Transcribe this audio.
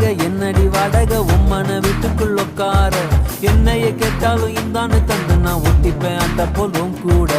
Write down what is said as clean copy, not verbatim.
வாடகை என்னடி வாடகை உம்மன வீட்டுக்குள் உட்கார என்னைய கேட்டாலும் இந்தான்னு தந்து நான் ஒட்டிப்பேன் அந்த போலும் கூட